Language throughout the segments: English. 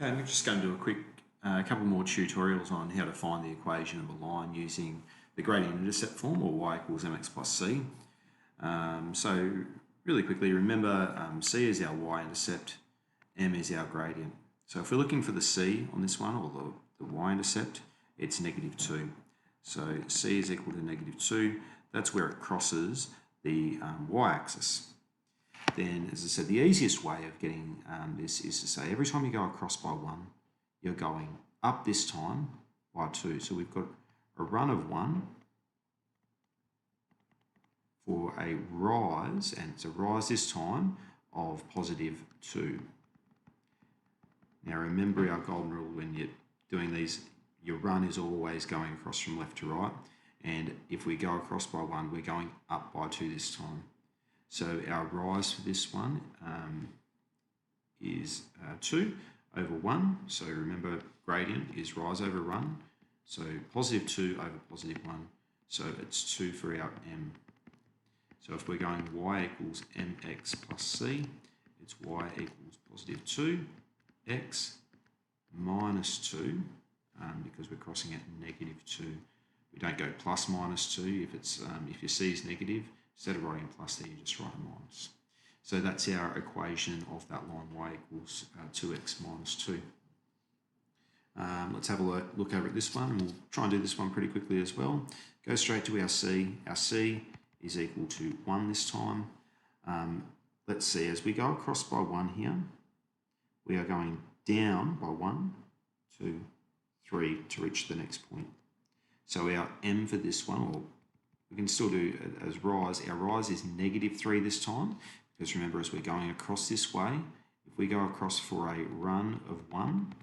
Okay, we're just going to do a quick couple more tutorials on how to find the equation of a line using the gradient intercept form, or y equals mx plus c. So really quickly, remember c is our y-intercept, m is our gradient. So if we're looking for the c on this one, or the y-intercept, it's -2. So c is equal to -2. That's where it crosses the y-axis. Then, as I said, the easiest way of getting this is to say every time you go across by 1, you're going up this time by 2. So we've got a run of 1 for a rise, and it's a rise this time of +2. Now remember our golden rule when you're doing these, your run is always going across from left to right, and if we go across by 1, we're going up by 2 this time. So our rise for this one is 2 over 1. So remember, gradient is rise over run. So +2 over +1. So it's 2 for our m. So if we're going y equals mx plus c, it's y equals +2, x minus 2, because we're crossing at -2. We don't go plus -2 if it's if your c is negative. Instead of writing a plus there, you just write a minus. So that's our equation of that line, y equals 2x minus 2. Let's have a look over at this one, and we'll try and do this one pretty quickly as well. Go straight to our c. Our c is equal to 1 this time. Let's see, as we go across by 1 here, we are going down by 1, 2, 3 to reach the next point. So our m for this one, or we can still do it as rise. Our rise is -3 this time, because remember, as we're going across this way, if we go across for a run of 1,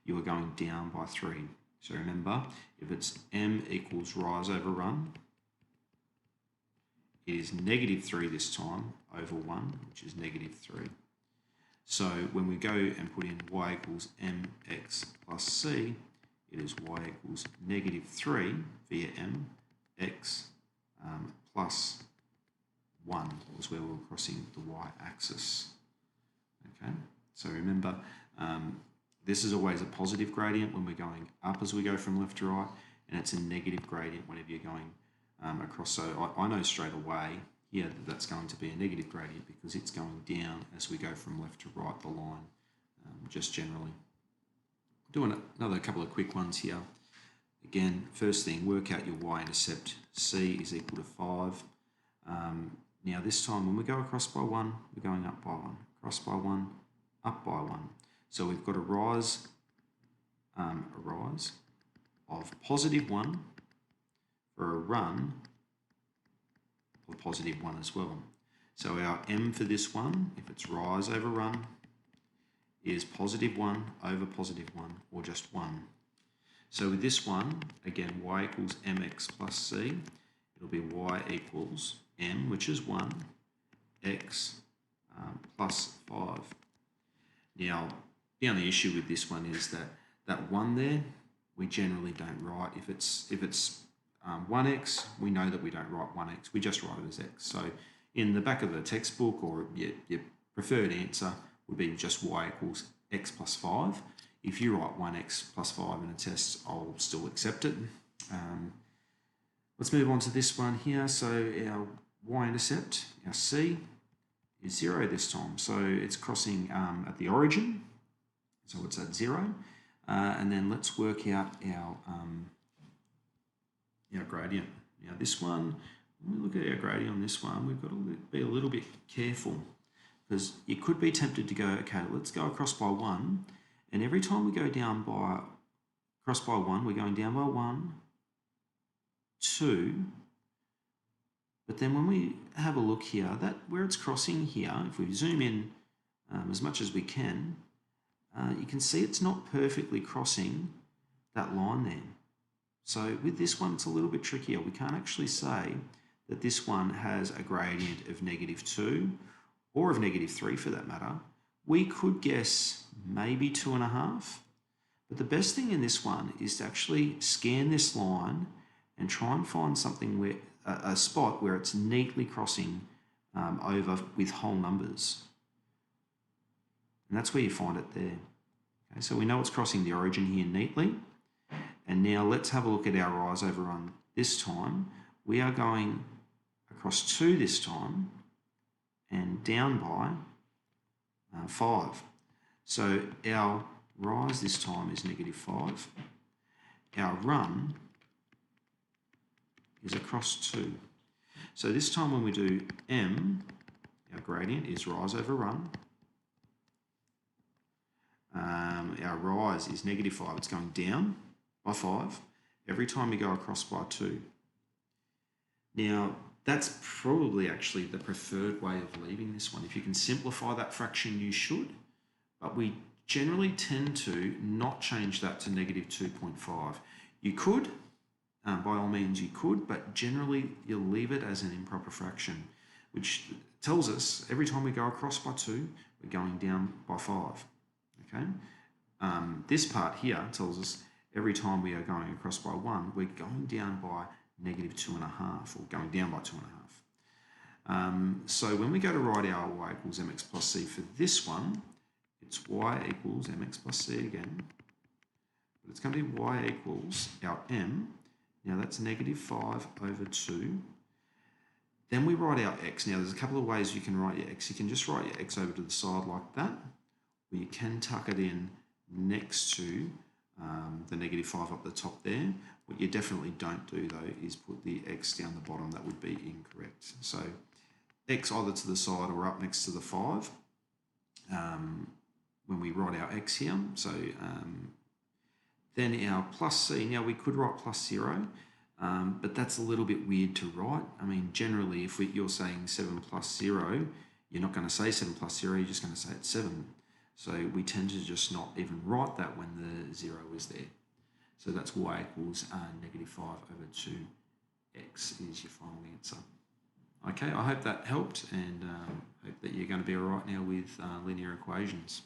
you are going down by 3. So remember, if it's m equals rise over run, it is -3 this time over 1, which is -3. So when we go and put in y equals mx plus c, it is y equals -3 via m, x plus 1 was where we're crossing the y-axis. Okay, so remember, this is always a positive gradient when we're going up as we go from left to right, and it's a negative gradient whenever you're going across. So I know straight away here that that's going to be a negative gradient because it's going down as we go from left to right, the line, just generally. Doing another couple of quick ones here. Again, first thing, work out your y-intercept. C is equal to 5. Now this time when we go across by 1, we're going up by 1. Across by 1, up by 1. So we've got a rise of +1 for a run of +1 as well. So our m for this one, if it's rise over run, is +1 over +1, or just 1. So with this one, again, y equals mx plus c, it'll be y equals m, which is 1, x plus 5. Now, the only issue with this one is that 1 there, we generally don't write. If it's 1x, we know that we don't write 1x, we just write it as x. So in the back of the textbook, or your preferred answer would be just y equals x plus 5. If you write 1x plus 5 in a test, I'll still accept it. Let's move on to this one here. So our y-intercept, our c, is 0 this time. So it's crossing at the origin, so it's at 0. And then let's work out our gradient. Now this one, when we look at our gradient on this one, we've got to be a little bit careful, because you could be tempted to go, okay, let's go across by 1, and every time we go down by, across by 1, we're going down by 1, 2, but then when we have a look here, that where it's crossing here, if we zoom in as much as we can, you can see it's not perfectly crossing that line there. So with this one, it's a little bit trickier. We can't actually say that this one has a gradient of -2 or of -3 for that matter. We could guess maybe 2.5, but the best thing in this one is to actually scan this line and try and find something where a spot where it's neatly crossing over with whole numbers. And that's where you find it there. Okay, so we know it's crossing the origin here neatly. And now let's have a look at our rise over run. This time, we are going across 2 this time and down by 5. So our rise this time is -5. Our run is across 2. So this time when we do m, our gradient is rise over run. Our rise is -5. It's going down by 5 every time we go across by 2. Now, that's probably actually the preferred way of leaving this one. If you can simplify that fraction, you should, but we generally tend to not change that to -2.5. You could, by all means you could, but generally you'll leave it as an improper fraction, which tells us every time we go across by 2, we're going down by 5, okay? This part here tells us every time we are going across by 1, we're going down by -2.5, or going down by 2.5. So when we go to write our y equals mx plus c for this one, it's y equals mx plus c again, but it's going to be y equals our m. Now that's -5 over 2. Then we write our x. Now there's a couple of ways you can write your x. You can just write your x over to the side like that, or you can tuck it in next to the -5 up the top there. What you definitely don't do though is put the x down the bottom. That would be incorrect. So x either to the side or up next to the 5 when we write our x here. So then our plus c, now we could write plus 0, but that's a little bit weird to write. I mean, generally if you're saying 7 plus 0, you're not going to say 7 plus 0, you're just going to say it's 7. So we tend to just not even write that when the 0 is there. So that's y equals -5 over 2x is your final answer. Okay, I hope that helped, and hope that you're going to be all right now with linear equations.